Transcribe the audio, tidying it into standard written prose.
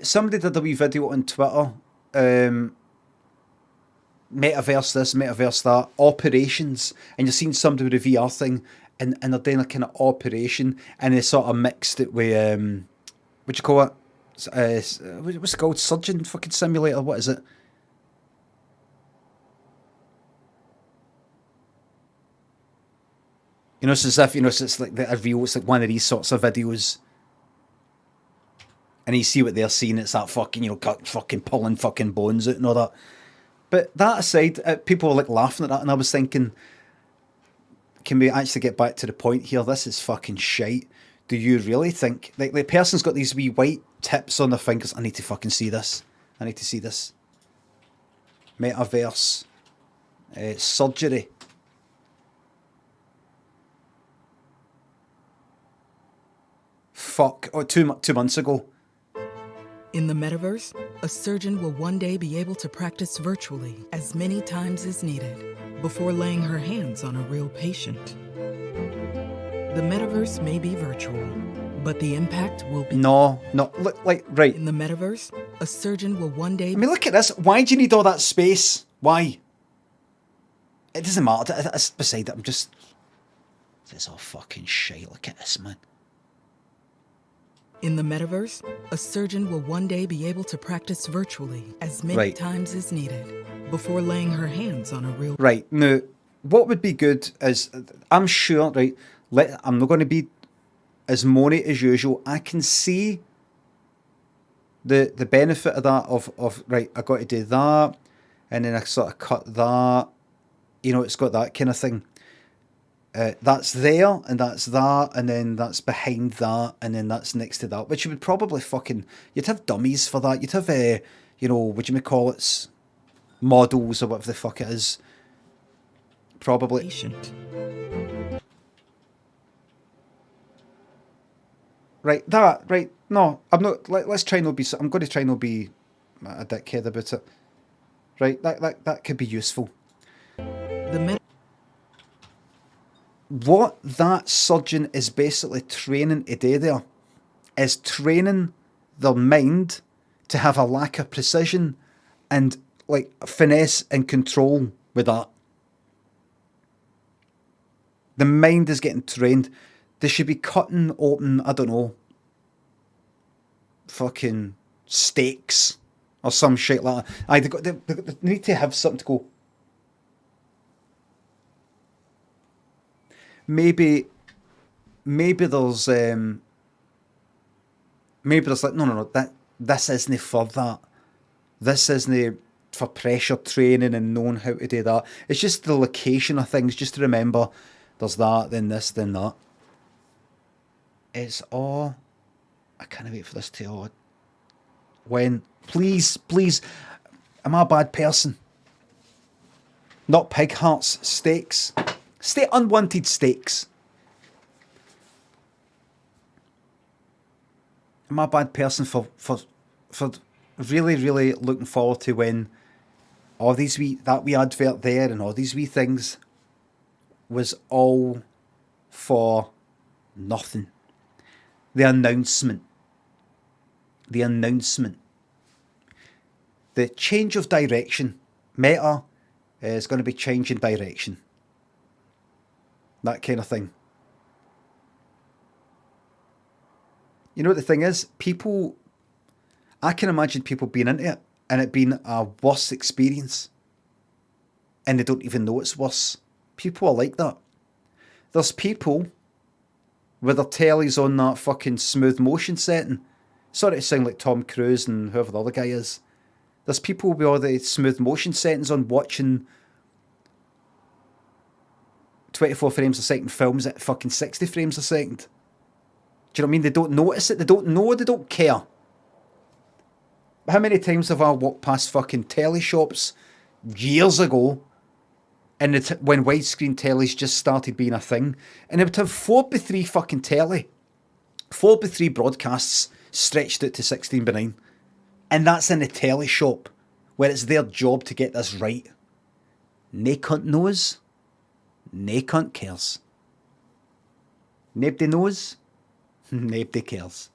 Somebody did a wee video on Twitter. Um, Metaverse this, metaverse that, operations, and you're seeing somebody with a VR thing, and they're doing a kind of operation, and they sort of mixed it with what do you call it? What's it called? Surgeon fucking simulator. What is it? You know, it's as if so it's like a real. It's like one of these sorts of videos, and you see what they're seeing. It's that fucking cut fucking pulling fucking bones out and all that. But that aside, people were like laughing at that, and I was thinking, can we actually get back to the point here? This is fucking shite. Do you really think like the person's got these wee white tips on their fingers? I need to fucking see this. I need to see this. Metaverse surgery. Fuck. Oh, 2 months ago. In the metaverse, a surgeon will one day be able to practice virtually as many times as needed before laying her hands on a real patient. The metaverse may be virtual, but the impact will be... No, look, like, right. In the metaverse, a surgeon will one day... I mean, look at this. Why do you need all that space? Why? It doesn't matter. It's beside it. I'm just... It's all fucking shit. Look at this, man. In the metaverse, a surgeon will one day be able to practice virtually as many times as needed before laying her hands on a real... Right, now, what would be good is, I'm sure, right, I'm not going to be as moany as usual. I can see the benefit of that, of right, I got to do that, and then I sort of cut that, it's got that kind of thing. That's there, and that's that, and then that's behind that, and then that's next to that, which you would probably you'd have dummies for that. You'd have, what you may call it, models or whatever the fuck it is. Probably. Patient. Right, no, I'm not, let's try not be, I'm going to try not be a dickhead about it. Right, that could be useful. What that surgeon is basically training to do there is training their mind to have a lack of precision and like finesse and control with that. The mind is getting trained. They should be cutting open, I don't know, fucking steaks or some shit like that. They need to have something to go. Maybe there's like no, that this isn't for that. This isn't for pressure training and knowing how to do that. It's just the location of things, just to remember there's that, then this, then that. It's all, I can't wait for this to when, please, am I a bad person? Not pig hearts, steaks. Unwanted steaks. Am I a bad person for really, really looking forward to when all these that wee advert there and all these wee things was all for nothing. The announcement. The change of direction. Meta is going to be changing direction. That kind of thing. You know what the thing is? I can imagine people being into it and it being a worse experience. And they don't even know it's worse. People are like that. There's people with their tellies on that fucking smooth motion setting. Sorry to sound like Tom Cruise and whoever the other guy is. There's people with all the smooth motion settings on watching 24 frames a second films at fucking 60 frames a second. Do you know what I mean? They don't notice it. They don't know. They don't care. How many times have I walked past fucking telly shops years ago and when widescreen tellies just started being a thing, and it would have 4:3 fucking telly, 4:3 broadcasts stretched out to 16:9, and that's in a telly shop where it's their job to get this right. Nae cunt knows. Nae cunt cares. Nobody knows. Nobody cares.